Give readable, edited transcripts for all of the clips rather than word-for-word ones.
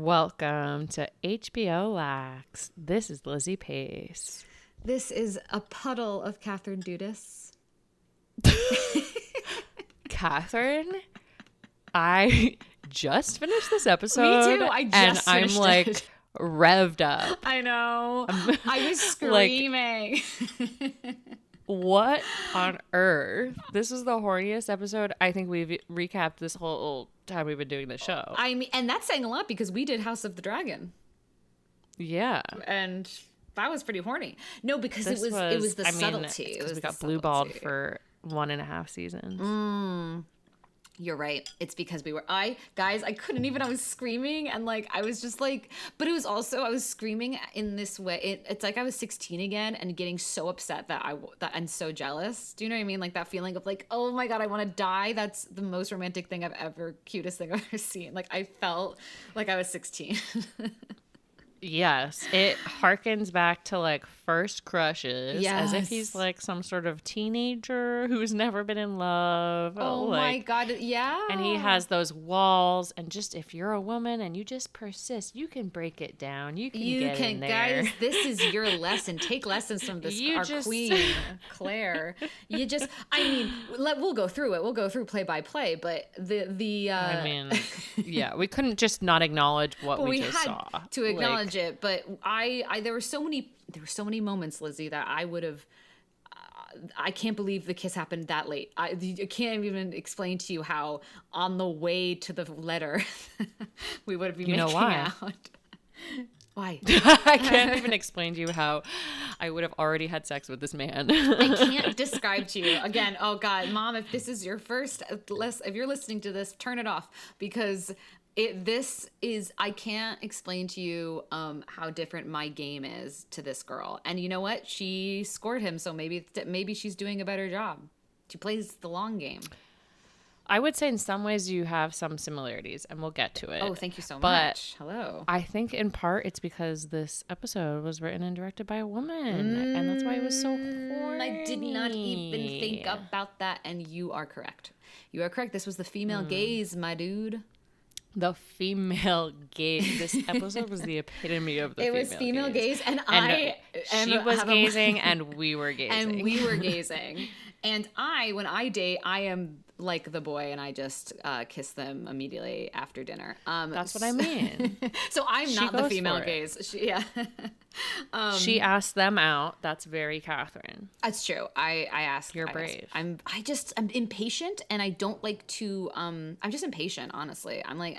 Welcome to HBO Lax. This is Lizzie Pace. This is a puddle of Catherine Dudas. Catherine, I just finished this episode. Me too. I just and finished I'm like it. revved up. I know. I was screaming. What on earth? This was the horniest episode I think we've recapped this whole time we've been doing the show. I mean, and that's saying a lot because we did House of the Dragon. Yeah. And that was pretty horny. No, because This it was the subtlety. It was we got the blue balled subtlety. for 1.5 seasons. You're right. It's because I couldn't even, I was screaming and like, I was just like, but it was also, I was screaming in this way. It's like I was 16 again and getting so upset that I'm so jealous. Do you know what I mean? Like that feeling of like, oh my God, I want to die. That's the most romantic thing cutest thing I've ever seen. Like I felt like I was 16. Yes, it harkens back to like first crushes, as if he's Yes. like some sort of teenager who's never been in love. Oh my like, God. Yeah. And he has those walls, and just if you're a woman and you just persist, you can break it down. You can get in there. Guys, this is your lesson. Take lessons from this, You our just- queen, Claire. You just, I mean, we'll go through it. We'll go through play by play, but I mean, yeah, we couldn't just not acknowledge what but we we just had saw. to acknowledge it. But there were so many moments, Lizzie, that I would have. I can't believe the kiss happened that late. I can't even explain to you how on the way to the letter we would be making why? out. Why? I can't even explain to you how I would have already had sex with this man. I can't describe to you again. Oh God, Mom, if this is your first, if you're listening to this, turn it off because I can't explain to you how different my game is to this girl. And you know what? She scored him, so maybe she's doing a better job. She plays the long game. I would say in some ways you have some similarities, and we'll get to it. Oh, thank you so But much. Hello. I think in part it's because this episode was written and directed by a woman, and that's why it was so horny. I did not even think about that, and you are correct. You are correct. This was the female gaze, my dude. The female gaze. This episode was the epitome of the It female was female gaze. gaze, and She was gazing, and we were gazing. and we were gazing. And when I date, I am like the boy, and I just kiss them immediately after dinner. That's what I mean. So I'm She not the goes female for it. gaze. She asked them out. That's very Catherine. That's true. I ask. You're I ask. brave. I'm impatient, and I don't like to. I'm just impatient. Honestly, I'm like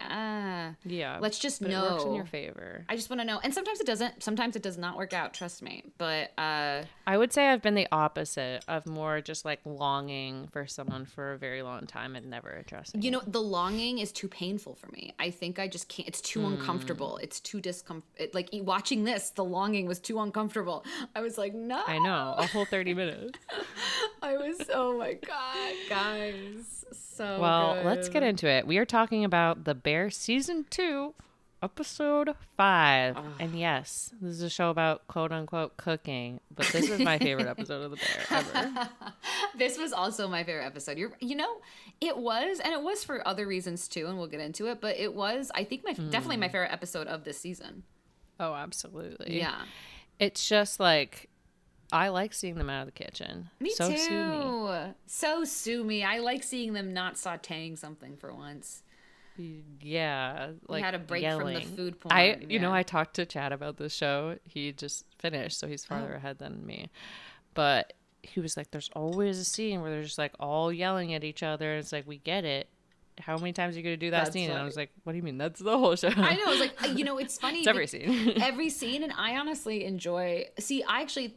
Yeah. Let's just but know. It works in your favor. I just want to know, and sometimes it doesn't. Sometimes it does not work out. Trust me. But I would say I've been the opposite of more just like longing for someone for a very long time and never addressing you it. know, the longing is too painful for me. I think I just can't. It's too uncomfortable. It's too like watching this. The longing was too uncomfortable. I was like, no. I know, a whole 30 minutes. I was. Oh my God, guys. So Well, good. let's get into it. We are talking about The Bear Season 2, Episode 5. And yes, this is a show about quote-unquote cooking, but this is my favorite episode of The Bear ever. This was also my favorite episode. It was, and it was for other reasons too, and we'll get into it. But it was, I think, definitely my favorite episode of this season. Oh, absolutely. Yeah, It's just like, I like seeing them out of the kitchen. me so too. Sue me. So sue me. I like seeing them not sautéing something for once. Yeah, like had a break yelling. from the food porn. You know, yeah. I talked to Chad about this show. He just finished, so he's farther ahead than me. But he was like, "There's always a scene where they're just like all yelling at each other." It's like, we get it. How many times are you gonna do that That's scene? And I funny. was like, "What do you mean? That's the whole show." I know. It's like, it's funny. It's every scene. Every scene, and I honestly enjoy. See,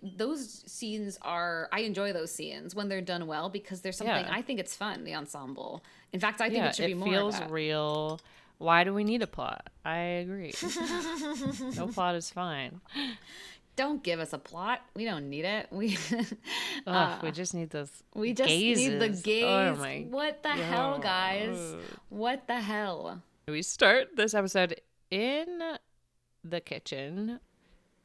those scenes I enjoy those scenes when they're done well because there's something. Yeah. I think it's fun. The ensemble. In fact, I think Yeah, it should be more. feels of that. real. Why do we need a plot? I agree. No plot is fine. Don't give us a plot. We don't need it. We just need those. we just gazes. need the gaze. Oh my what the hell, guys? What the hell? We start this episode in the kitchen.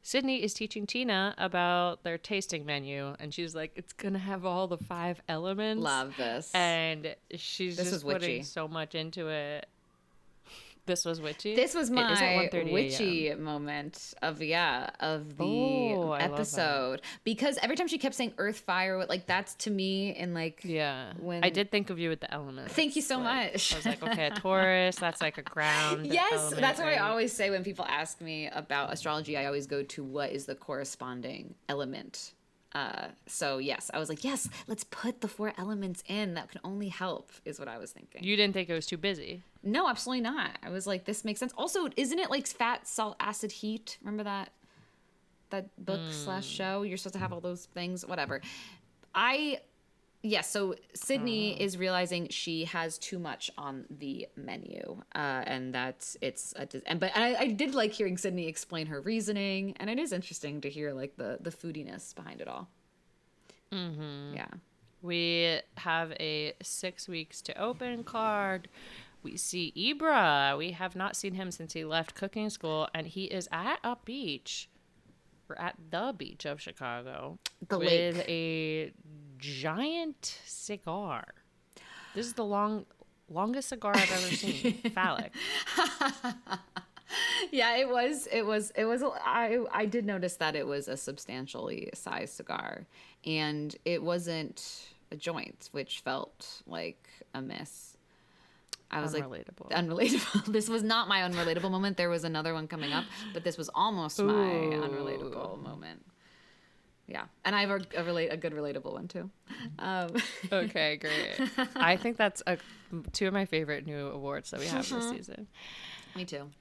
Sydney is teaching Tina about their tasting menu, and she's like, it's going to have all the 5 elements. Love this. And she's This just was putting witchy. so much into it. This was witchy? This was It is at my 1:30 witchy moment of the Oh, I love that. episode, because every time she kept saying earth, fire, like that's to me, and like Yeah. when I did think of you with the elements. Thank you so Like, much. I was like, okay, a Taurus, that's like a ground. Yes, element, that's what I right? always say when people ask me about astrology. I always go to what is the corresponding element. So yes, I was like, yes, let's put the 4 elements in. That can only help, is what I was thinking. You didn't think it was too busy? No, absolutely not. I was like, this makes sense. Also, isn't it like fat, salt, acid, heat? Remember that book / show? You're supposed to have all those things, whatever. So Sydney is realizing she has too much on the menu, and that but I did like hearing Sydney explain her reasoning, and it is interesting to hear like the foodiness behind it all. Mm-hmm. Yeah. We have a 6 weeks to open card. We see Ibra. We have not seen him since he left cooking school, and he is at a beach. We're at the beach of Chicago The with lake. a giant cigar. This is the longest cigar I've ever seen. Phallic. Yeah, it was. I did notice that it was a substantially sized cigar, and it wasn't a joint, which felt like a miss. I was Unrelatable. like, unrelatable. This was not my unrelatable moment. There was another one coming up, but this was almost my unrelatable moment. Yeah, and I have a good relatable one too. Okay, great. I think that's 2 of my favorite new awards that we have this season. Me too.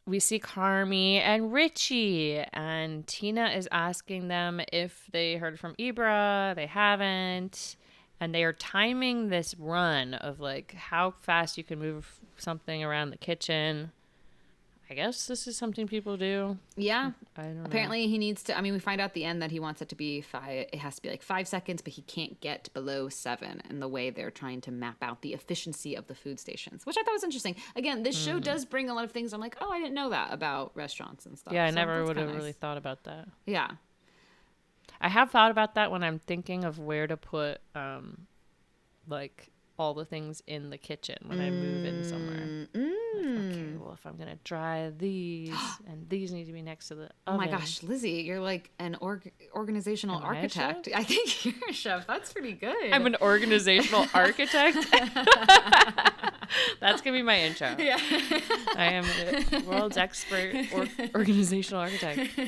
We see Carmi and Richie, and Tina is asking them if they heard from Ibra. They haven't. And they are timing this run of like how fast you can move something around the kitchen. I guess this is something people do. Yeah. I don't know. Apparently he needs to, I mean, we find out at the end that he wants it to be 5, it has to be like 5 seconds, but he can't get below 7 in the way they're trying to map out the efficiency of the food stations, which I thought was interesting. Again, this show does bring a lot of things. I'm like, oh, I didn't know that about restaurants and stuff. Yeah, I So never that's would have kinda really nice. thought about that. Yeah. I have thought about that when I'm thinking of where to put like all the things in the kitchen when I move in somewhere. Like, okay, well, if I'm gonna dry these and these need to be next to the oven. Oh my gosh, Lizzie, you're like an organizational Am I a architect. I think you're a chef. That's pretty good. I'm an organizational architect. That's gonna be my intro. Yeah. I am the world's expert organizational architect.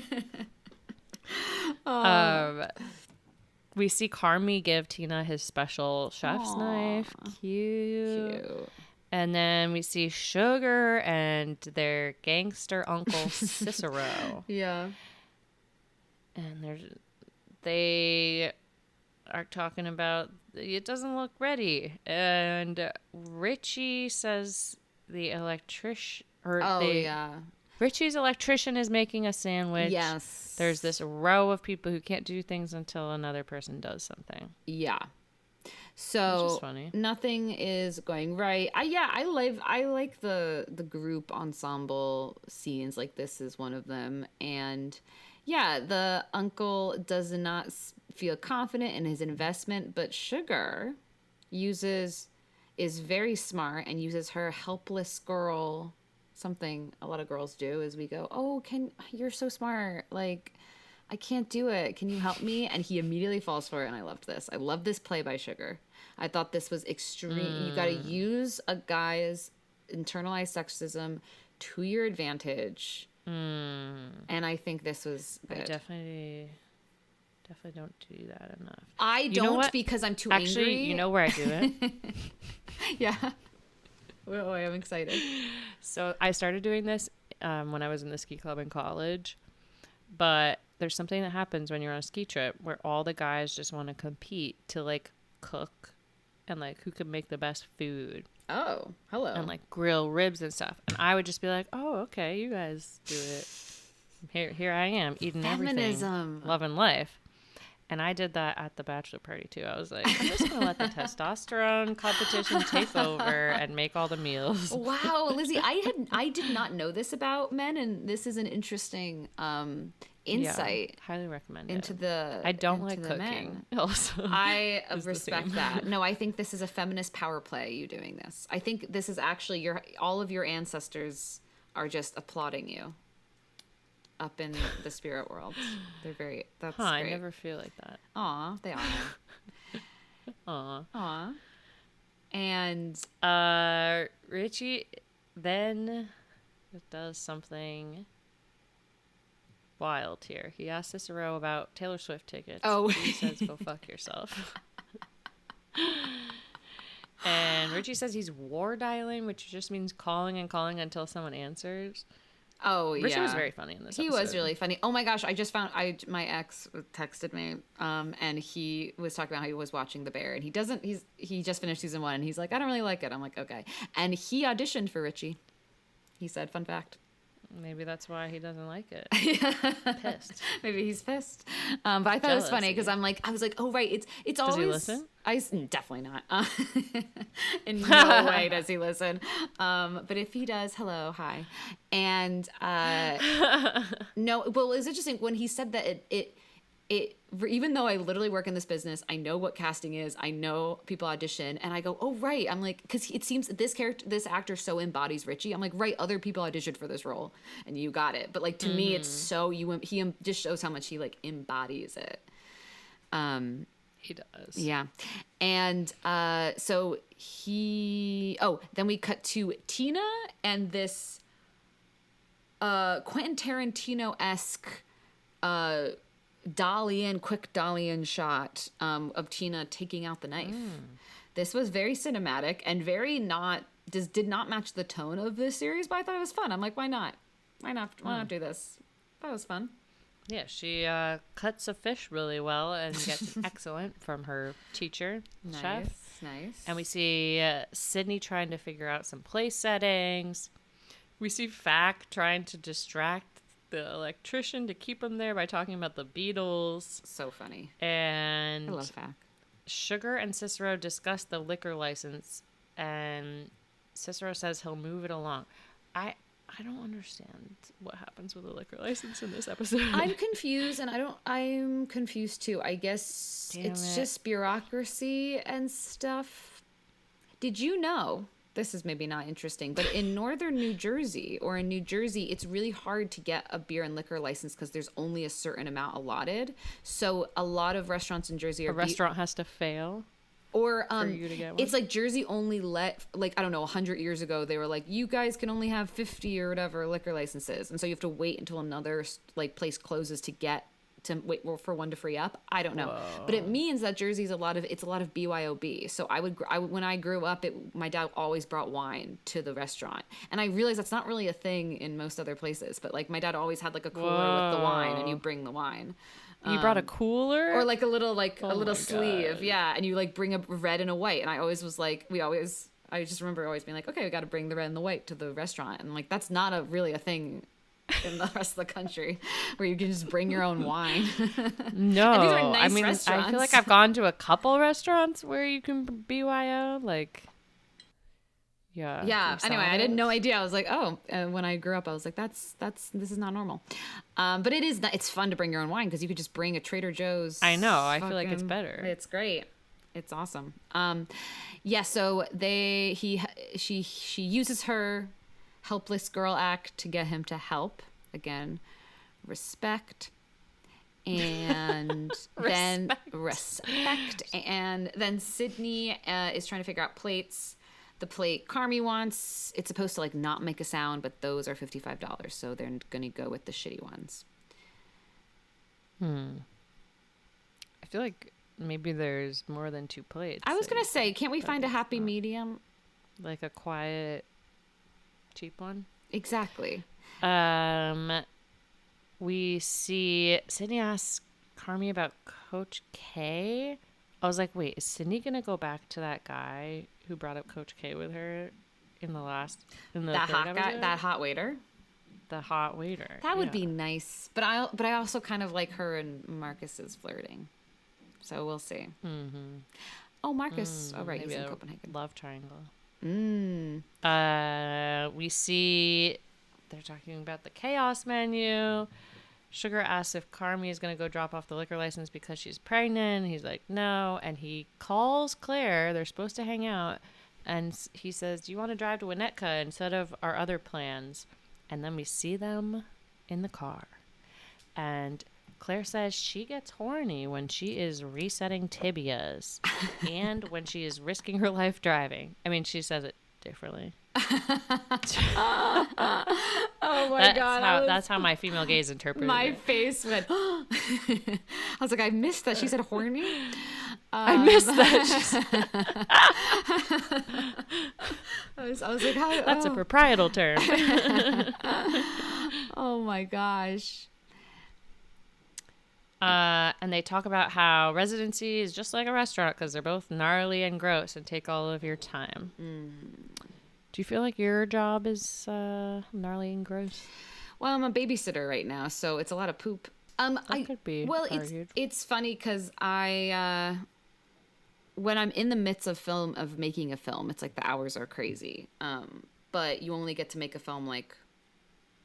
We see Carmi give Tina his special chef's knife. Cute. And then we see Sugar and their gangster uncle Cicero. Yeah. And they are talking about it doesn't look ready. And Richie says the electrician Richie's electrician is making a sandwich. Yes. There's this row of people who can't do things until another person does something. Yeah. So Which is funny. Nothing is going right. I like the group ensemble scenes. Like this is one of them. And yeah, the uncle does not feel confident in his investment, but Sugar is very smart and uses her helpless girl. Something a lot of girls do is we go, oh, you're so smart. Like, I can't do it. Can you help me? And he immediately falls for it. And I loved this. I love this play by Sugar. I thought this was extreme. You got to use a guy's internalized sexism to your advantage. And I think this was good. I definitely don't do that enough. I don't because I'm too angry. Actually, you know where I do it? Yeah. Oh, I am excited. So I started doing this when I was in the ski club in college. But there's something that happens when you're on a ski trip where all the guys just want to compete to like cook and like who can make the best food. Oh, hello. And like grill ribs and stuff. And I would just be like, oh, okay, you guys do it. Here I am eating Feminism. everything, loving life. And I did that at the bachelor party too. I was like, I'm just gonna let the testosterone competition take over and make all the meals. Wow, Lizzie, I did not know this about men, and this is an interesting insight highly recommend into it. the I don't into like the cooking. men. Also, I is the respect theme. that. No, I think this is a feminist power play, you doing this. I think this is actually all of your ancestors are just applauding you up in the spirit world. That's I great. never feel like that. Aw, they are. Aw. And Richie then does something wild here. He asks Cicero about Taylor Swift tickets. Oh. He says, "Go fuck yourself." And Richie says he's war dialing, which just means calling and calling until someone answers. oh Richie yeah, was very funny in this he episode. was really funny. Oh my gosh, I just found my ex texted me, and he was talking about how he was watching The Bear, and he just finished season 1, and he's like, I don't really like it. I'm like, okay, and he auditioned for Richie. He said, fun fact. Maybe that's why he doesn't like it. Pissed. Maybe he's pissed. But I thought it was funny because Jealousy. I was like, oh right, it's Does always. he listen? Definitely not. In no way does he listen. But if he does, hello, hi, and no. Well, it was interesting when he said that it even though I literally work in this business, I know what casting is. I know people audition, and I go, oh right. I'm like, because it seems that this actor so embodies Richie. I'm like, right, other people auditioned for this role, and you got it. But like to me, it's so he just shows how much he like embodies it. He does. Yeah, and so then we cut to Tina and this Quentin Tarantino-esque quick dolly-in shot of Tina taking out the knife. This was very cinematic and very did not match the tone of this series, but I thought it was fun. I'm like, why not? Why not do this? That was fun. Yeah, she cuts a fish really well and gets an excellent from her teacher, chef. Nice. And we see Sydney trying to figure out some place settings. We see Fack trying to distract the electrician to keep him there by talking about the Beatles. So funny. And I love Fack. Sugar and Cicero discuss the liquor license, and Cicero says he'll move it along. I don't understand what happens with the liquor license in this episode. I'm confused, and I'm confused too. I guess it's just bureaucracy and stuff. Did you know, this is maybe not interesting, but in northern New Jersey or in New Jersey, it's really hard to get a beer and liquor license because there's only a certain amount allotted. So a lot of restaurants in Jersey a restaurant has to fail. Or for you to get one? It's like Jersey only let, like, I don't know, 100 years ago, they were like, you guys can only have 50 or whatever liquor licenses. And so you have to wait until another like place closes to wait for one to free up. I don't know. Whoa. But it means that Jersey's a lot of BYOB. So when I grew up, my dad always brought wine to the restaurant. And I realized that's not really a thing in most other places. But like my dad always had like a cooler with the wine, and you bring the wine. You brought a cooler? Or like a little sleeve. God. Yeah. And you like bring a red and a white. And I always was like, I just remember always being like, okay, we got to bring the red and the white to the restaurant. And like, that's not really a thing in the rest of the country where you can just bring your own wine. No. And these are nice I mean, restaurants. I feel like I've gone to a couple restaurants where you can BYO. Like, yeah. Yeah. Anyway, I had no idea. I was like, oh, when I grew up, I was like, this is not normal. But it's fun to bring your own wine because you could just bring a Trader Joe's. I know. I feel like it's better. It's great. It's awesome. Yeah. So she uses her helpless girl act to get him to help. Again, respect. And then respect. And then Sydney is trying to figure out plates. The plate Carmi wants, it's supposed to like not make a sound, but those are $55, so they're gonna go with the shitty ones. I feel like maybe there's more than 2 plates. I was gonna say, can't we find a happy medium? Like a quiet, cheap one? Exactly. We see Sydney asks Carmi about Coach K. I was like, wait, is Sydney gonna go back to that guy who brought up Coach K with her in the that hot guy, that hot waiter? The hot waiter. That would be nice. But I also kind of like her and Marcus's flirting. So we'll see. Mm-hmm. Oh, Marcus. Oh, right. He's in Copenhagen. Love triangle. We see they're talking about the chaos menu. Sugar asks if Carmi is going to go drop off the liquor license because she's pregnant. He's like, no. And he calls Claire. They're supposed to hang out. And he says, do you want to drive to Winnetka instead of our other plans? And then we see them in the car. And Claire says she gets horny when she is resetting tibias and when she is risking her life driving. I mean, she says it differently. Oh my God. That's how my female gaze interpreted my it. face went, I was like, I missed that. She said horny. I missed that. I was like, how? That's a proprietal term. Oh my gosh. And they talk about how residency is just like a restaurant because they're both gnarly and gross and take all of your time. Do you feel like your job is gnarly and gross? Well, I'm a babysitter right now, so it's a lot of poop. Could be well, argued. it's funny because I when I'm in the midst of making a film, it's like the hours are crazy. But you only get to make a film like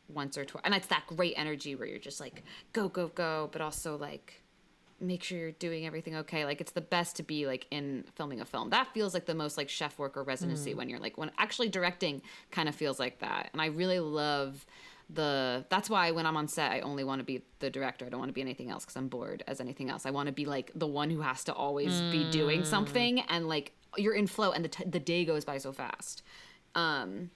once or twice, and it's that great energy where you're just like go go go, but also like make sure you're doing everything okay. Like it's the best to be like in filming a film. That feels like the most like chef work or residency when you're like when actually directing kind of feels like that. And I really love that's why when I'm on set I only want to be the director. I don't want to be anything else because I'm bored as anything else. I want to be like the one who has to always be doing something, and like you're in flow and the day goes by so fast. I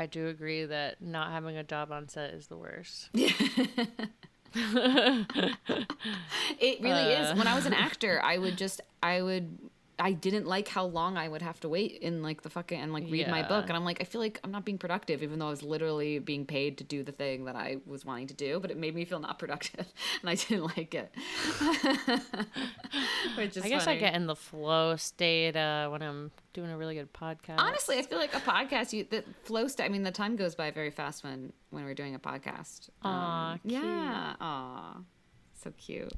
do agree that not having a job on set is the worst. It really is. When I was an actor, I didn't like how long I would have to wait in like the fucking and like read my book, and I'm like, I feel like I'm not being productive, even though I was literally being paid to do the thing that I was wanting to do, but it made me feel not productive, and I didn't like it. Which is I guess funny. I get in the flow state when I'm doing a really good podcast. Honestly, I feel like a podcast, the flow state. I mean, the time goes by very fast when we're doing a podcast. Aw, cute. Yeah, aw, so cute.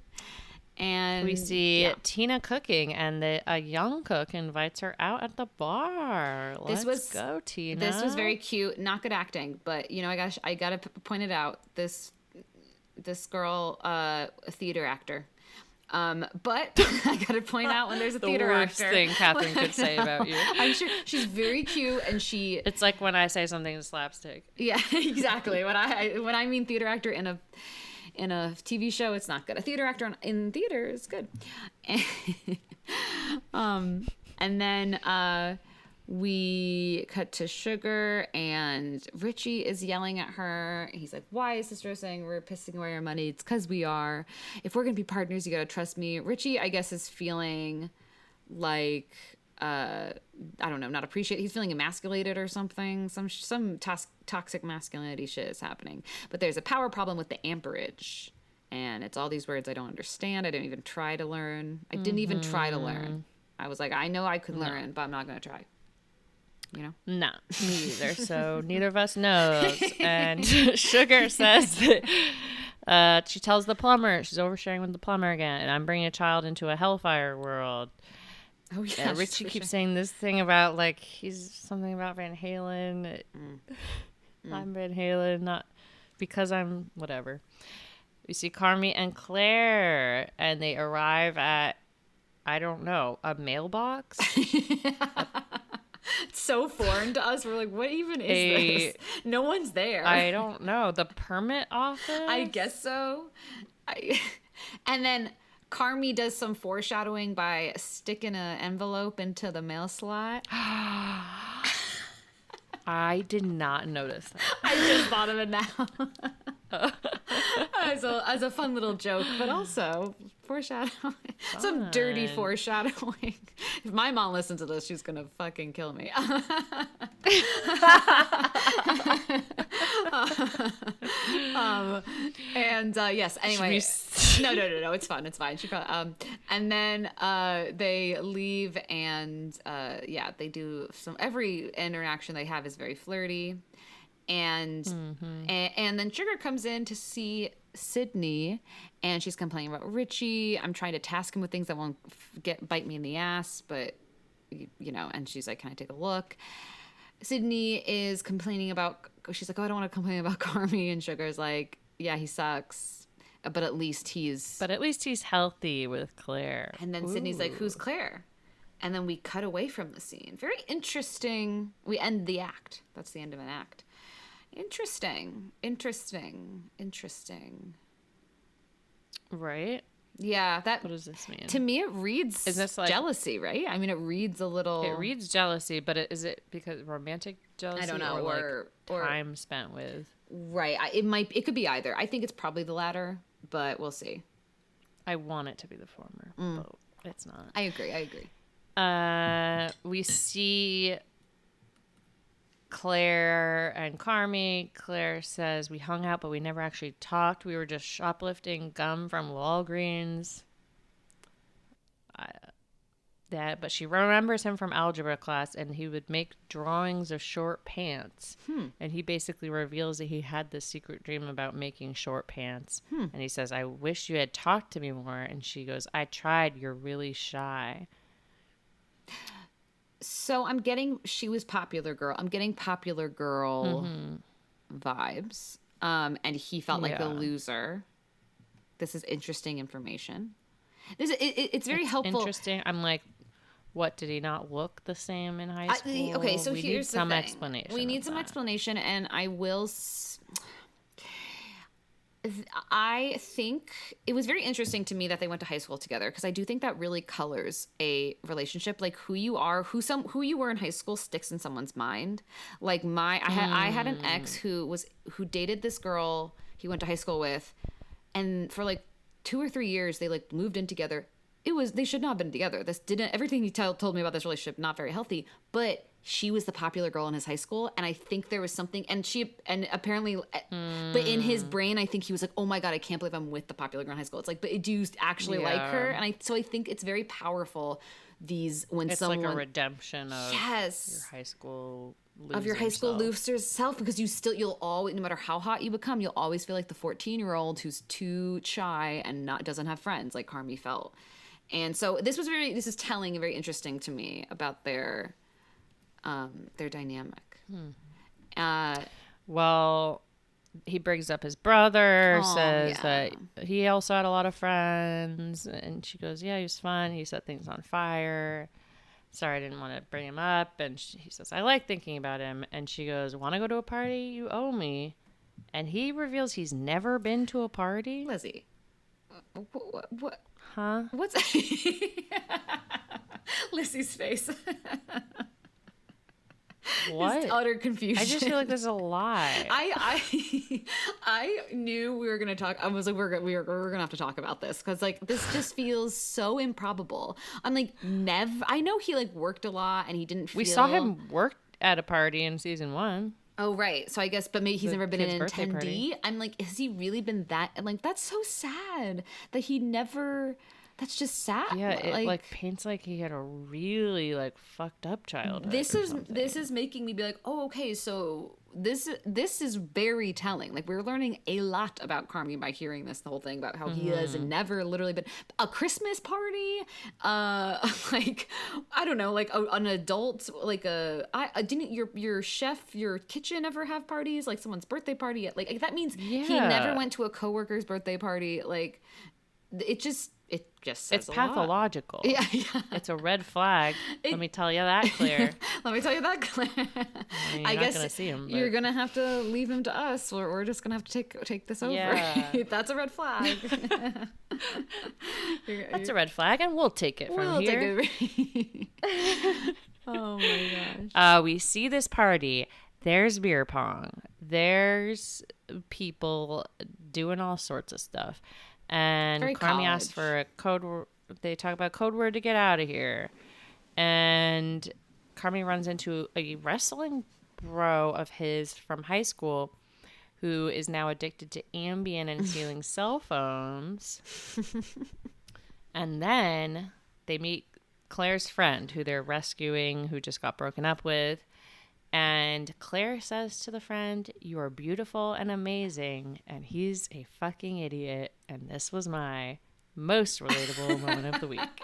And We see Tina cooking, and a young cook invites her out at the bar. Let's go, Tina. This was very cute. Not good acting, but you know, I gotta point it out. This girl, a theater actor. But I gotta point out when there's a theater worst actor. thing Catherine could say about you. I'm sure she's very cute, and It's like when I say something is slapstick. yeah, exactly. When I mean theater actor in a TV show, it's not good. A theater actor in theater is good. And then we cut to Sugar, and Richie is yelling at her. He's like, why is Sister saying we're pissing away our money? It's because we are. If we're going to be partners, you got to trust me. Richie, I guess, is feeling like, I don't know, not appreciated. He's feeling emasculated or something. Some toxic masculinity shit is happening. But there's a power problem with the amperage. And it's all these words I don't understand. I didn't even try to learn. I didn't even try to learn. I was like, I know I could learn, but I'm not going to try. You know? No, me either. So neither of us knows. And Sugar says that she tells the plumber, she's oversharing with the plumber again, and I'm bringing a child into a hellfire world. Oh, yeah. Richie keeps saying this thing about, like, he's something about Van Halen. I'm Van Halen, not because I'm whatever. We see Carmi and Claire, and they arrive at, I don't know, a mailbox? It's so foreign to us. We're like, what even is this? No one's there. I don't know. The permit office? I guess so. And then Carmi does some foreshadowing by sticking an envelope into the mail slot. I did not notice that. I just thought of it now. as a fun little joke, but also foreshadowing. Some dirty foreshadowing. If my mom listens to this, she's gonna fucking kill me. Yes. Anyway, no. It's fine. It's fine. She probably. And then they leave, and they do some. Every interaction they have is very flirty, and then Sugar comes in to see Sydney, and she's complaining about Richie. I'm trying to task him with things that won't bite me in the ass, but you know. And she's like, "Can I take a look?" Sydney is complaining about. She's like, "Oh, I don't want to complain about Carmi," and Sugar's like, Yeah, he sucks. But at least he's. But at least he's healthy with Claire. And then Sydney's like, "Who's Claire?" And then we cut away from the scene. Very interesting. We end the act. That's the end of an act. Interesting. Right? Yeah, that. What does this mean? To me, it reads Is this like jealousy, right? I mean, it reads a little. It reads jealousy, but is it because romantic jealousy? I don't know, or time spent with. Right. It could be either. I think it's probably the latter, but we'll see. I want it to be the former, but it's not. I agree. We see Claire and Carmi. Claire says, "We hung out, but we never actually talked. We were just shoplifting gum from Walgreens." But she remembers him from algebra class, and he would make drawings of short pants. And he basically reveals that he had this secret dream about making short pants. And he says, "I wish you had talked to me more." And she goes, "I tried. You're really shy." So she was popular girl. I'm getting popular girl vibes. And he felt like the loser. This is interesting information. It's very helpful. Interesting. I'm like, what, did he not look the same in high school? Okay, so we here's need some the thing. explanation. We need some explanation, and I think it was very interesting to me that they went to high school together, because I do think that really colors a relationship. Like who you are, who you were in high school sticks in someone's mind. Like I had an ex who dated this girl he went to high school with, and for like 2 or 3 years they like moved in together. They should not have been together. Everything he told me about this relationship, not very healthy, but she was the popular girl in his high school, and I think there was something, and apparently, but in his brain, I think he was like, "Oh my God, I can't believe I'm with the popular girl in high school." It's like, but do you actually like her? And so I think it's very powerful. It's like a redemption of your high school loser self, because you'll always, no matter how hot you become, you'll always feel like the 14-year-old who's too shy and doesn't have friends, like Carmi felt. And so this is telling and very interesting to me about their dynamic. Well, he brings up his brother, says that he also had a lot of friends, and she goes, "Yeah, he was fun. He set things on fire. Sorry, I didn't want to bring him up." And he says, "I like thinking about him." And she goes, "Want to go to a party? You owe me." And he reveals he's never been to a party. Lizzie, what? Huh? What's Lizzie's face? What? It's utter confusion. I just feel like there's a lie. I knew we were gonna talk. I was like, we're gonna have to talk about this, because like this just feels so improbable. I'm like, I know he like worked a lot and he didn't. We saw him work at a party in season 1. Oh, right. So I guess, but maybe he's never been an attendee. I'm like, has he really been that? And like, that's so sad that he never. That's just sad. Yeah, it like paints like he had a really like fucked up childhood. This is making me be like, oh, okay, so this is very telling. Like, we're learning a lot about Carmi by hearing the whole thing about how he has never literally been a Christmas party, like I don't know, like an adult, like didn't your chef, your kitchen ever have parties, like someone's birthday party? Like that means he never went to a coworker's birthday party. Like it just says it's pathological. Yeah. It's a red flag. Let me tell you that, Claire. Let me tell you that, Claire. I guess not gonna see him, you're gonna have to leave him to us, or we're just gonna have to take this over. Yeah. That's a red flag. That's a red flag, and we'll take it from here. Oh my gosh. We see this party. There's beer pong. There's people doing all sorts of stuff. And Carmi asks for a code word. They talk about code word to get out of here. And Carmi runs into a wrestling bro of his from high school who is now addicted to Ambien and stealing cell phones. And then they meet Claire's friend who they're rescuing, who just got broken up with. And Claire says to the friend, "You are beautiful and amazing." And he's a fucking idiot. And this was my most relatable moment of the week.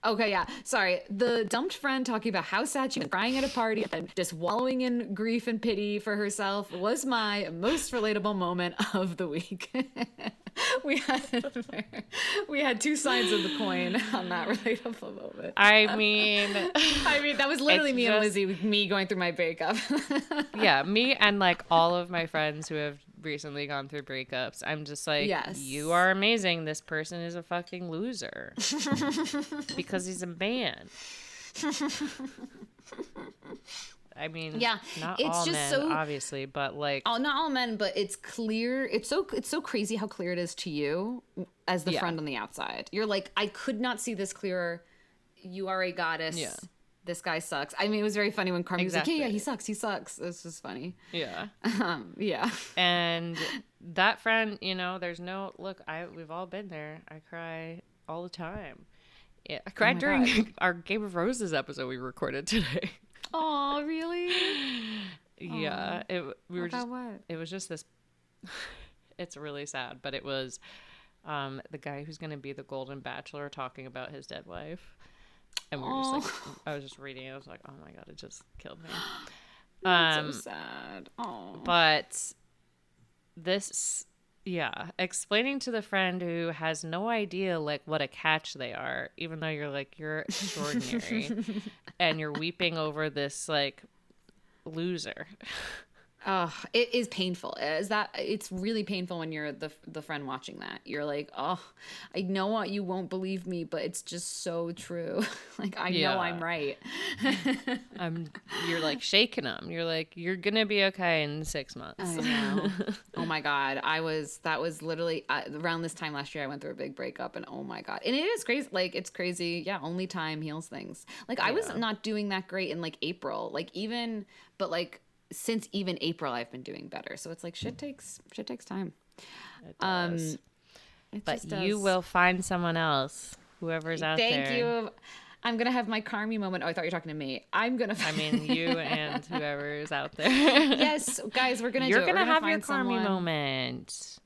Okay, yeah. Sorry. The dumped friend talking about how sad she's been crying at a party and just wallowing in grief and pity for herself was my most relatable moment of the week. we had we had two sides of the coin on that relatable moment. I mean, That was literally it's me and just- Lizzie, me going through my breakup. yeah, me and like all of my friends who have recently gone through breakups. I'm just like, Yes. you are amazing. This person is a fucking loser because he's a man. I mean, Yeah, not it's all just men, so- obviously, but like, Oh, not all men, but it's clear. It's so crazy how clear it is to you as the Yeah. friend on the outside. You're like, I could not see this clearer. You are a goddess. Yeah. This guy sucks. I mean, it was very funny when Carmi was like, yeah, Exactly. he sucks. He sucks. It's just funny. yeah. Yeah. And that friend, you know, there's no look. We've all been there. I cry all the time. Yeah, I cried my during God. our Game of Roses episode we recorded today. Oh, really? Yeah, we were just. What? It was just this. It's really sad, but it was the guy who's going to be the Golden Bachelor talking about his dead wife, and we were just like, I was just reading it. I was like, oh my god, it just killed me. That's so sad. Oh. But this, yeah, explaining to the friend who has no idea like what a catch they are, even though you're like, you're extraordinary and you're weeping over this like loser. Oh, it is painful. It's really painful when you're the friend watching that. You're like, oh, I know what you won't believe me, but it's just so true. Like I know I'm right. You're like shaking them. You're like, you're gonna be okay in 6 months. I know. Oh my god, that was literally around this time last year. I went through a big breakup, and oh my god, and it is crazy. Like it's crazy. Yeah, only time heals things. Like I was not doing that great in like April. But since even April, I've been doing better. So it's like shit takes time. It does. It But just does. you will find someone else, whoever's out there. Thank you. I'm gonna have my Carmi moment. Oh, I thought you were talking to me. I'm gonna. I mean, you and whoever is out there. Yes, guys, we're gonna. You're do it. We're gonna have your find Carmi someone. moment.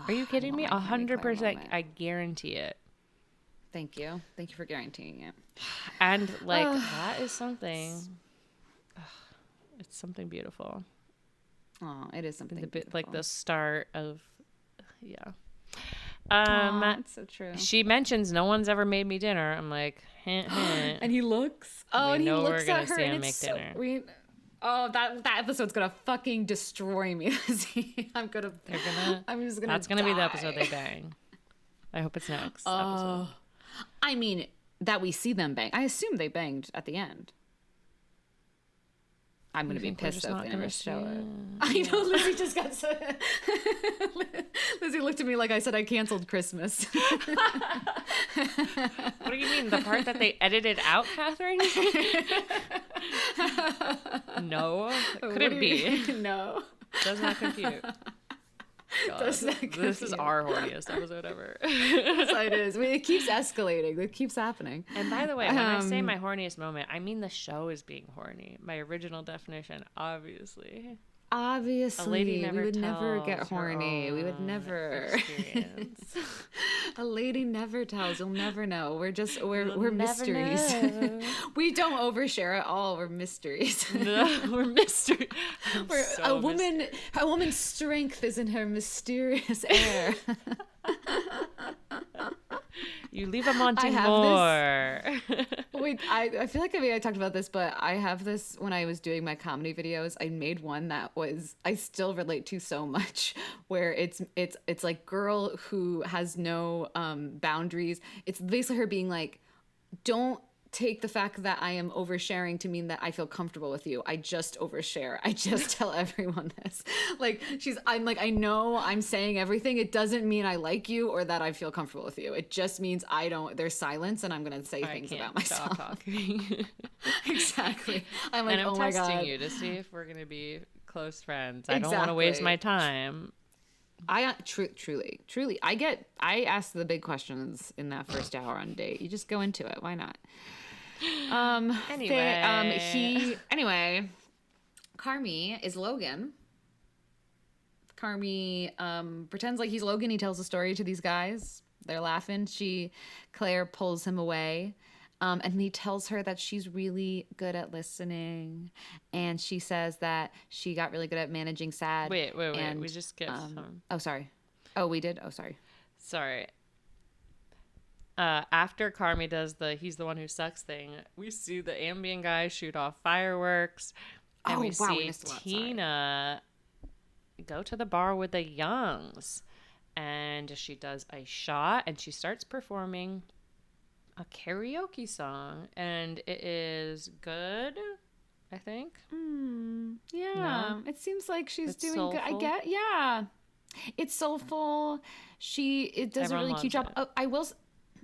Are you kidding me? want my Carmi 100%. moment. I guarantee it. Thank you for guaranteeing it. And like that is something. It's something beautiful. Oh, it is something. Like the start of, yeah. It's so true. She mentions no one's ever made me dinner. I'm like, hint, hint. And he looks. Oh, We and he know we're looks gonna at her, see him and make it's so dinner. weird. Oh, that episode's gonna fucking destroy me. I'm just gonna. That's gonna be the die. episode they bang. I hope it's next episode. I mean, that we see them bang. I assume they banged at the end. I'm gonna be think we're pissed just if not they gonna never show see it. it? I know Lizzie just got so. Lizzie looked at me like I said I canceled Christmas. What do you mean? The part that they edited out, Catherine? No, couldn't be. No. Does not compute. God, Does not this is compute. our horniest episode ever. Yes, it is. I mean, it keeps escalating. It keeps happening. And by the way, when I say my horniest moment, I mean the show is being horny. My original definition, obviously. Obviously, A lady never we would never get tells her horny. We would own never. experience. A lady never tells. You'll never know. We're never mysteries. know. We don't overshare at all. We're mysteries. No, we're mystery. We're, a woman's strength is in her mysterious air. You leave them wanting have more. Wait, I feel like I talked about this, but I have this when I was doing my comedy videos. I made one that I still relate to so much, where it's like girl who has no boundaries. It's basically her being like, don't take the fact that I am oversharing to mean that I feel comfortable with you. I just overshare. I just tell everyone this. I'm like, I know I'm saying everything. It doesn't mean I like you or that I feel comfortable with you. It just means there's silence and I'm going to say things about myself. Stop talking. Exactly. I'm like, And I'm oh my testing God. you to see if we're going to be close friends. I don't want to waste my time. Truly. I ask the big questions in that first hour on a date. You just go into it. Why not? Anyway, Carmi is Logan. Carmi pretends like he's Logan. He tells a story to these guys. They're laughing. Claire pulls him away. And he tells her that she's really good at listening, and she says that she got really good at managing sad. Wait. And We just skipped some. oh, sorry. Oh, we did. Oh, sorry. Sorry. After Carmi does the he's the one who sucks thing, we see the ambient guy shoot off fireworks, and Oh, we wow, we see missed a lot, sorry. Tina go to the bar with the Youngs, and she does a shot, and she starts performing a karaoke song, and it is good, I think. Yeah, No? it seems like she's It's doing good. I soulful? get, yeah, it's soulful. It does Everyone a really cute loves job. it. Oh,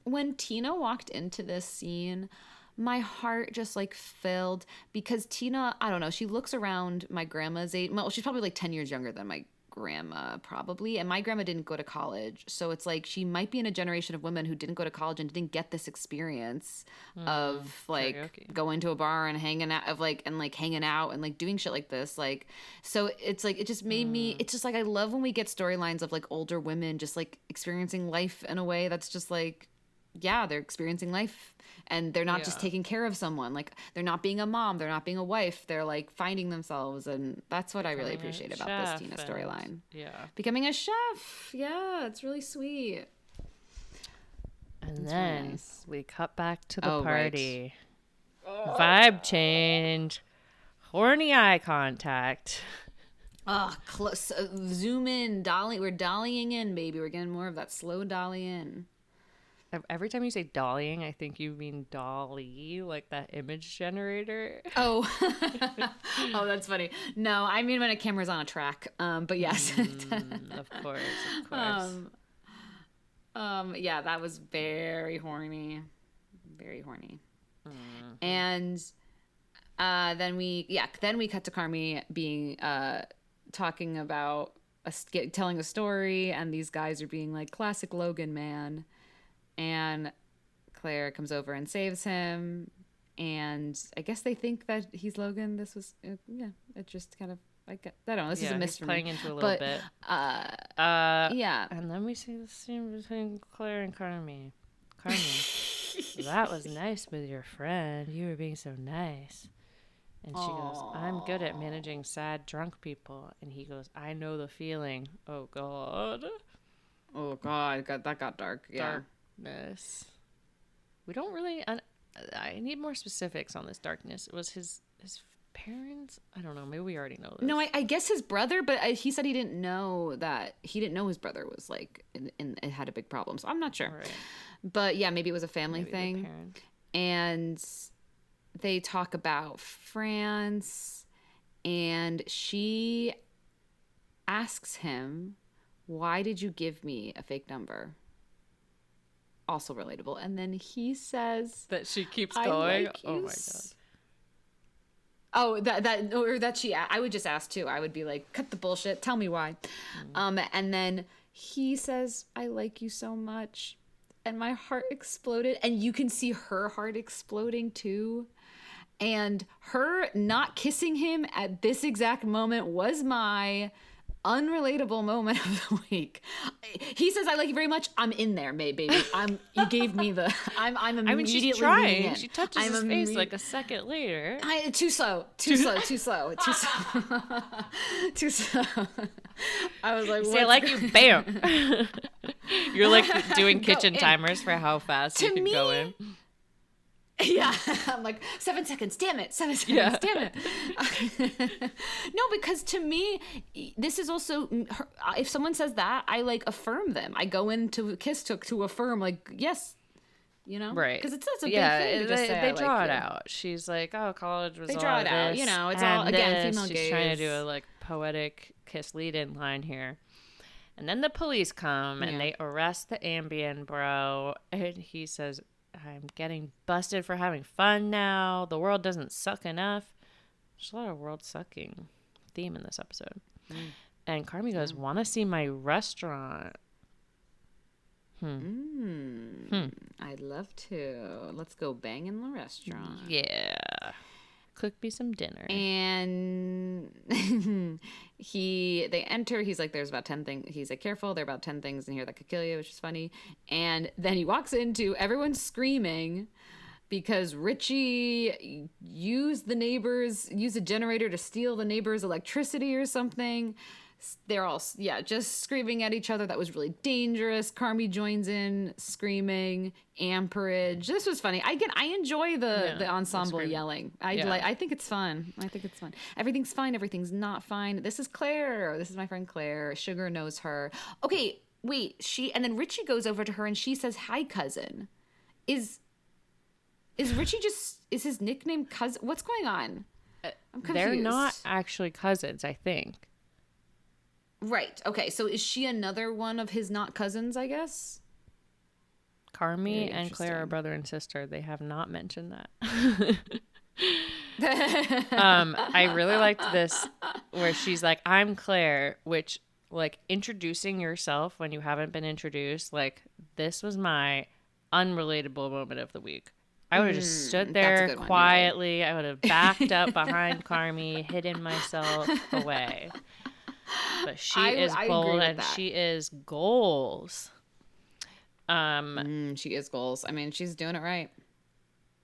when Tina walked into this scene, my heart just like filled because Tina, I don't know, she looks around my grandma's age. Well, she's probably like 10 years younger than my grandma, probably. And my grandma didn't go to college. So it's like she might be in a generation of women who didn't go to college and didn't get this experience of like karaoke. going to a bar and hanging out hanging out and like doing shit like this. Like, so it's like, it just made me, it's just like, I love when we get storylines of like older women just like experiencing life in a way that's just like, yeah, they're experiencing life and they're not just Yeah. taking care of someone. Like they're not being a mom, they're not being a wife, they're like finding themselves. And that's what I really Becoming a appreciate about this chef Tina and- storyline. Yeah. Becoming a chef. Yeah, it's really sweet. And That's then really nice. we cut back to the Oh, right. party. Vibe change. Horny eye contact. Oh, close. Zoom in, dolly. We're dollying in, baby. We're getting more of that slow dolly in. Every time you say dollying, I think you mean Dolly, like that image generator. Oh, oh, that's funny. No, I mean when a camera's on a track. But yes. Of course, of course. Yeah, that was very horny. Very horny. And then we cut to Carmi being talking about telling a story, and these guys are being like classic Logan man, and Claire comes over and saves him, and I guess they think that he's Logan. This was it just kind of I don't know. This is a He's mystery. playing into a little But, bit. Yeah. And then we see the scene between Claire and Carmi. Carmi, that was nice with your friend. You were being so nice. And she goes, I'm good at managing sad, drunk people. And he goes, I know the feeling. Oh, God. Oh God, that got dark. Yeah. Darkness. We don't really... I need more specifics on this darkness. It was his parents? I don't know. Maybe we already know this. No, I guess his brother, but he said he didn't know his brother was like in it had a big problem. So I'm not sure. Right. But yeah, maybe it was a family Maybe the thing. parent. And they talk about France, and she asks him, "Why did you give me a fake number?" Also relatable. And then he says That she keeps I going? like Oh, you my God. Oh, I would just ask too. I would be like, cut the bullshit. Tell me why. And then he says, I like you so much. And my heart exploded. And you can see her heart exploding too. And her not kissing him at this exact moment was my unrelatable moment of the week. He says, I like you very much. I'm in there, baby. You gave me the, I'm immediately I mean, she's leaning trying. in. She touches his face like a second later. Too slow. Too slow. I was like, Say, I like you, bam. You're like doing kitchen in. timers for how fast you To can go me- in. Yeah, I'm like 7 seconds. Damn it, 7 seconds. Yeah. Damn it. No, because to me, this is also if someone says that, I like affirm them. I go into Kiss to affirm, like yes, you know, Right. Because that's a big Yeah, thing to just say. they I draw like it you. out. She's like, oh, college was They all draw it out, this you know, it's and all, again, this. female She's trying to do gaze. a like poetic Kiss lead-in line here. And then the police come and Yeah. they arrest the Ambien bro. And he says, I'm getting busted for having fun now. The world doesn't suck enough. There's a lot of world sucking theme in this episode. And Carmi goes, want to see my restaurant? I'd love to. Let's go bang in the restaurant. Yeah. Cook me some dinner. And they enter. He's like, there's about 10 things. He's like, careful. There are about 10 things in here that could kill you, which is funny. And then he walks into everyone screaming. because Richie used a generator to steal the neighbor's electricity or something. They're all, yeah, just screaming at each other. That was really dangerous. Carmi joins in, screaming. Amperage. This was funny. I enjoy the ensemble yelling. I think it's fun. Everything's fine. Everything's not fine. This is Claire. This is my friend Claire. Sugar knows her. Okay, wait. And then Richie goes over to her and she says, "Hi, cousin." Is Richie is his nickname cousin? What's going on? I'm confused. They're not actually cousins, I think. Right. Okay. So is she another one of his not cousins, I guess? Carmi and Claire are brother and sister. They have not mentioned that. I really liked this where she's like, "I'm Claire," which, like, introducing yourself when you haven't been introduced, like, this was my unrelatable moment of the week. I would have just stood there quietly. Right. I would have backed up behind Carmi, hidden myself away. But she is bold and she is goals. She is goals. I mean, she's doing it right.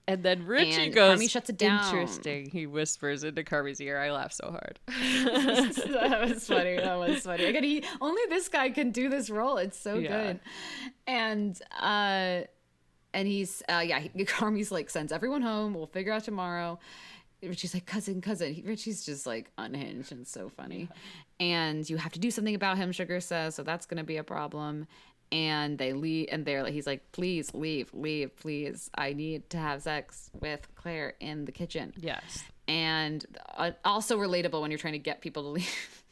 And then Richie goes, Carmi shuts it down. Interesting. He whispers into Carmi's ear. I laughed so hard. That was funny. Again, only this guy can do this role. It's so good. And he's Carmi's like, "Sends everyone home. We'll figure out tomorrow." Richie's like, cousin. Richie's just like unhinged and so funny. Yeah. And you have to do something about him, Sugar says, so that's going to be a problem. And they leave, and he's like, "Please leave, please. I need to have sex with Claire in the kitchen." Yes. And also relatable when you're trying to get people to leave.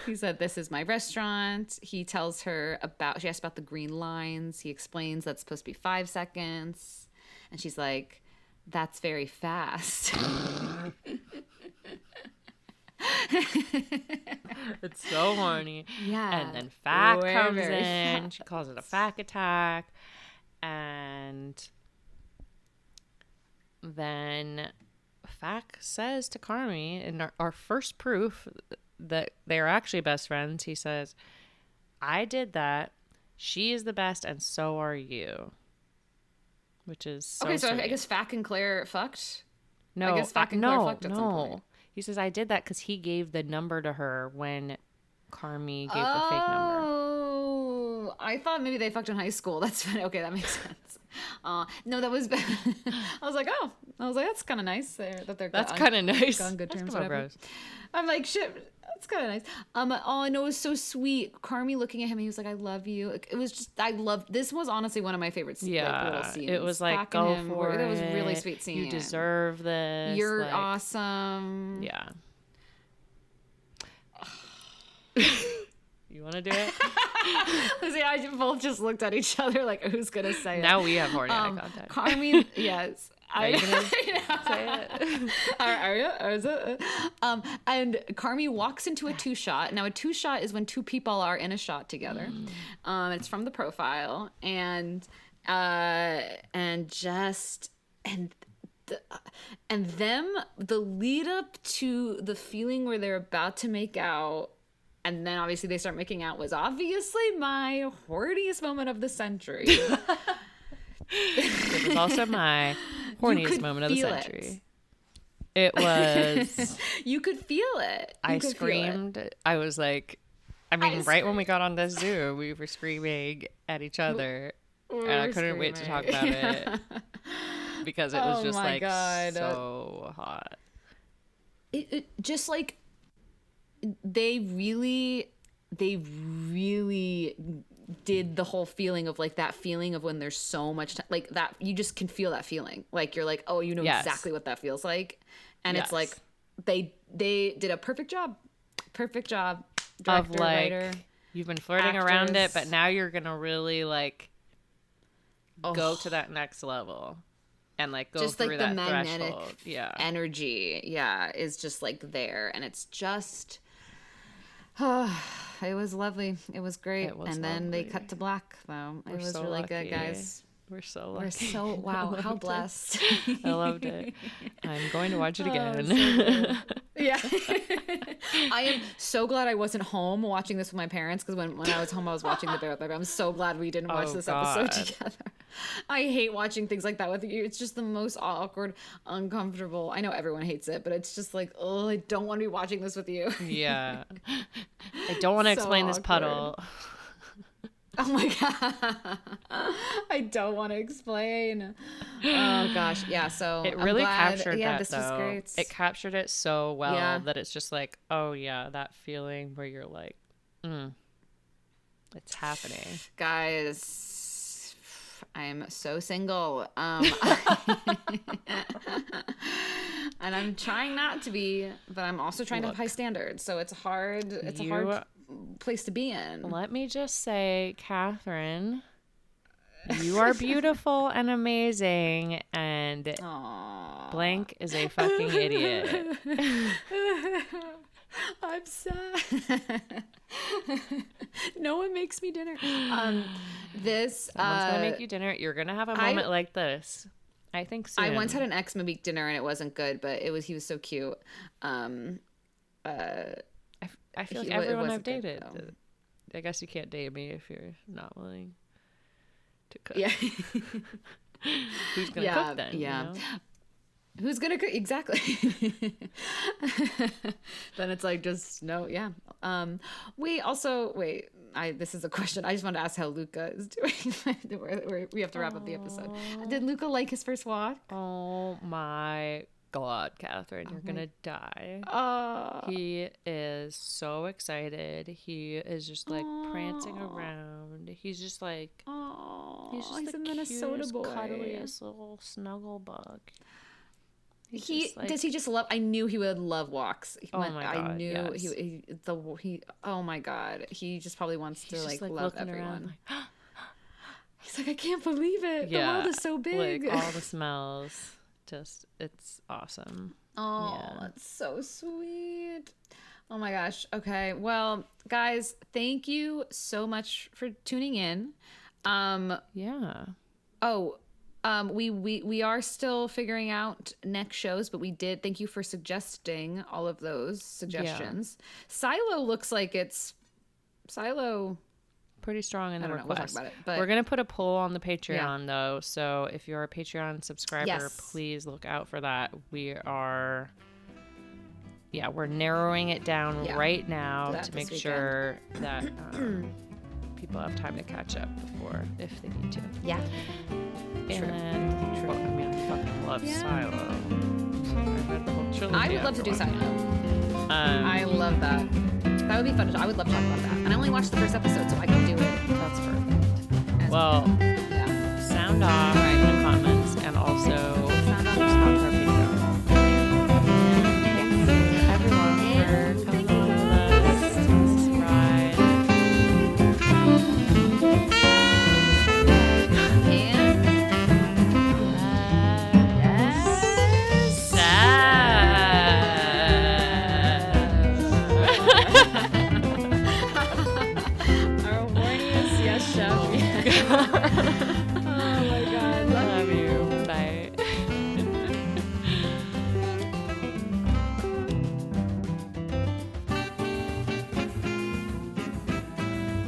He said, "This is my restaurant." He tells her she asked about the green lines. He explains that's supposed to be 5 seconds. And she's like, "That's very fast." It's so horny. Yeah. And then Fack comes in. She calls it a Fack attack. And then Fack says to Carmi, in our first proof that they're actually best friends, he says, "I did that. She is the best, and so are you." Which is so okay. So sweet. I guess Fack and Claire fucked. No, I guess Fack and Claire fucked at some point. He says, "I did that because he gave the number to her when Carmi gave the fake number." Oh, I thought maybe they fucked in high school. That's funny. Okay, that makes sense. No, that was. I was like, that's kind of nice. That's kind of nice. On good terms, whatever. Bros. I'm like, shit. That's kind of nice. All I know is so sweet. Carmi looking at him, he was like, "I love you." It was just, this was honestly one of my favorites. Yeah, little scenes. it was like, go for it. It was really sweet scene. You deserve this. You're awesome. Yeah. You want to do it? Lizzie and I both just looked at each other like, who's gonna say it? Now we have horny eye contact. Carmi, yes. Are you gonna say it? Are you? Or is it? And Carmi walks into a 2-shot. Now, a 2-shot is when two people are in a shot together. It's from the profile, and the lead up to the feeling where they're about to make out. And then obviously they start making out was obviously my horniest moment of the century. It was also my horniest moment of the century. It was. You could feel it. I screamed. I was like, right when we got on the Zoom, we were screaming at each other. And I couldn't wait to talk about it. Because it was just like so hot. It just like. They really did the whole feeling of like that feeling of when there's so much time, like that you just can feel that feeling, like you're like, oh, you know exactly what that feels like, and it's like they did a perfect job director, of like writer, you've been flirting around it, but now you're gonna really like go to that next level and like go just through like that the magnetic threshold. Energy is just like there, and it's just it was lovely. It was great. And then they cut to black, though. It was really good, guys. We're so lucky. Wow, how blessed. I loved it. I'm going to watch it again. So yeah. I am so glad I wasn't home watching this with my parents, because when I was home, I was watching The Bear with my parents. I'm so glad we didn't watch this episode together. I hate watching things like that with you. It's just the most awkward, uncomfortable. I know everyone hates it, but it's just like, oh, I don't want to be watching this with you. Yeah. I don't want to So explain this awkward. puddle. Oh my god. I don't want to explain. Oh gosh. Yeah, so It I'm really glad. captured yeah, that, this though. was great. It captured it so well Yeah. that it's just like, oh, yeah, that feeling where you're like, it's happening. Guys, I'm so single. And I'm trying not to be, but I'm also trying to have high standards. So it's hard. It's a hard place to be in. Let me just say, Catherine, you are beautiful and amazing, and Aww. blank is a fucking idiot. I'm sad. No one makes me dinner. This Someone's gonna make you dinner. You're gonna have a moment like this. I think soon. I once had an ex make dinner and it wasn't good, but he was so cute. I feel like everyone I've dated. I guess you can't date me if you're not willing to cook. Yeah. Who's gonna cook then? Yeah. You know? Who's gonna cook? Exactly. Then it's like just no. Yeah. Wait. This is a question. I just wanted to ask how Luca is doing. We have to wrap up the episode. Did Luca like his first walk? Oh my God, Catherine, you're gonna die. He is so excited. He is just like prancing around. He's just like, he's a the Minnesota cutest, boy. cuddliest little snuggle bug. Does he just love? I knew he would love walks. My God, I knew yes. he. Oh my God, he just probably wants to He's like love looking everyone. around, like, He's like, I can't believe it. yeah, The world is so big. like all the smells. Just, it's awesome. Oh, Yeah. that's so sweet. Oh my gosh. Okay. Well, guys, thank you so much for tuning in. Yeah. We are still figuring out next shows, but we did thank you for suggesting all of those suggestions. Silo looks like it's Silo. Pretty strong in the I don't know. We'll talk request. about it, but We're gonna put a poll on the Patreon though, so if you're a Patreon subscriber, Yes. please look out for that. We're narrowing it down right now that to this make sure that people have time to catch up before if they need to. Yeah. And well, I mean, I fucking love Silo. I read the whole trilogy. I would love to do after Silo. watching it. I love that. That would be fun. I would love to talk about that. And I only watched the first episode, so I can do it. That's perfect. Well, yeah. sound off in the comments, and also Sound off. subscribe to our Patreon. Thanks everyone for coming along with us. This ride. Our horniest yes chef. Oh my God. Love